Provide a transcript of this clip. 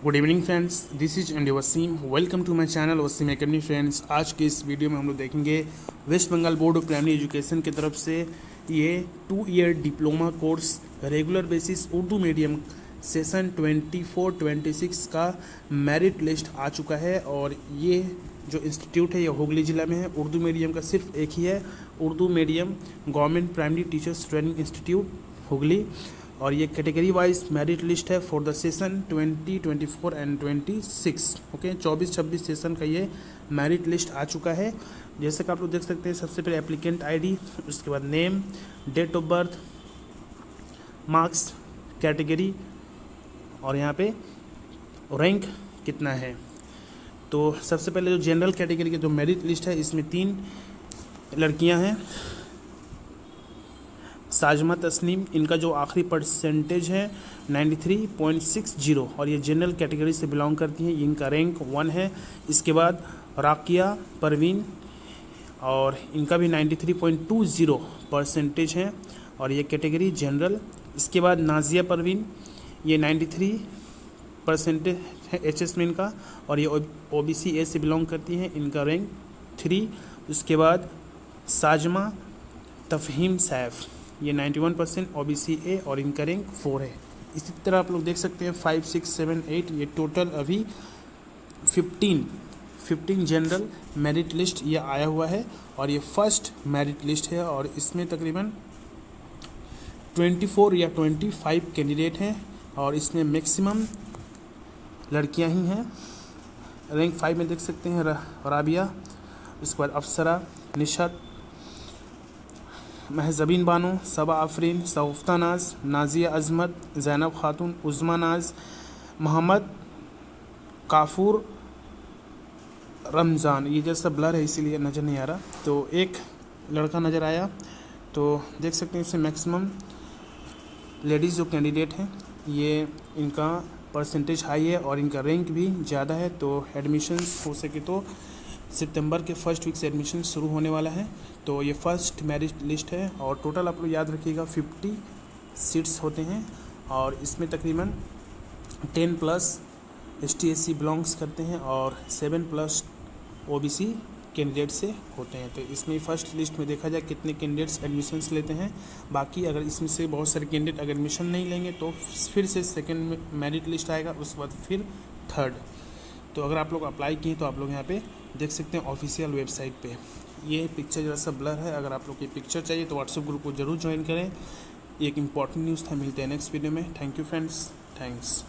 Good evening friends, this is and Wasim. Welcome to my channel Wasim academy. Friends, आज के इस video में हम लोग देखेंगे West Bengal board of primary education की तरफ से ये 2 year diploma course regular basis Urdu medium session 24-26 का मेरिट लिस्ट आ चुका है। और ये जो इंस्टीट्यूट है ये हुगली ज़िला में है। उर्दू मीडियम का सिर्फ एक ही है, Urdu medium government primary teachers training institute Hooghly. और ये कैटेगरी वाइज मेरिट लिस्ट है for the session 2024 and 26। Okay, 24-26 session का ये मेरिट लिस्ट आ चुका है। जैसे कि आप लोग देख सकते हैं, सबसे पहले एप्लीकेंट आईडी, उसके बाद name, date of birth, marks, category और यहाँ पे रैंक कितना है। तो सबसे पहले जो जनरल कैटेगरी की जो मेरिट लिस्ट है, इसमें 3 लड़कियां हैं। साजमा तस्नीम, इनका जो आखिरी परसेंटेज है 93.60 और ये जनरल कैटेगरी से बिलोंग करती हैं। इनका रैंक 1 है। इसके बाद राकिया परवीन, और इनका भी 93.20 परसेंटेज है और ये कैटेगरी जनरल। इसके बाद नाजिया परवीन, ये 93 परसेंटेज है एचएस में इनका, और ये ओबीसी ए से बिलोंग करती हैं। इनका रैंक 3। उसके बाद साजमा तफहीम सैफ, ये 91% ओबीसी ए और इनका रैंक 4 है। इसी तरह आप लोग देख सकते हैं 5, 6, 7, 8, ये टोटल अभी 15 जनरल मेरिट लिस्ट ये आया हुआ है। और ये फर्स्ट मेरिट लिस्ट है और इसमें तकरीबन 24 या 25 कैंडिडेट हैं और इसमें मैक्सिमम लड़कियां ही हैं। रैंक 5 में देख सकते हैं राबिया, उसके बाद अफसरा, निशत, महजबीन बानो, सबा आफरीन, सऊफ्ता नाज, नाजिया अजमत, ज़ैनब खातून, उज़मा नाज, मोहम्मद काफूर रमज़ान। ये जैसा ब्लर है इसीलिए नज़र नहीं आ रहा, तो एक लड़का नज़र आया। तो देख सकते हैं इसमें मैक्सिमम लेडीज़ जो कैंडिडेट हैं ये इनका परसेंटेज हाई है और इनका रैंक भी ज़्यादा है। तो एडमिशन्स हो सके तो सितंबर के फर्स्ट वीक से एडमिशन शुरू होने वाला है। तो ये फर्स्ट मेरिट लिस्ट है और टोटल आप लोग याद रखिएगा 50 सीट्स होते हैं और इसमें तकरीबन 10+ ST/SC बिलोंग्स करते हैं और 7+ OBC कैंडिडेट से होते हैं। तो इसमें फर्स्ट लिस्ट में देखा जाए कितने कैंडिडेट्स एडमिशन्स लेते हैं। बाकी अगर इसमें से बहुत सारे कैंडिडेट अगर एडमिशन नहीं लेंगे तो फिर से सेकेंड मेरिट लिस्ट आएगा, उसके बाद फिर थर्ड। तो अगर आप लोग अप्लाई किए तो आप लोग यहाँ पे देख सकते हैं ऑफिशियल वेबसाइट पे। ये पिक्चर जरा सा ब्लर है, अगर आप लोग ये पिक्चर चाहिए तो व्हाट्सएप ग्रुप को जरूर ज्वाइन करें। एक इंपॉर्टेंट न्यूज़ था, मिलते हैं नेक्स्ट वीडियो में। Thank you friends, thanks.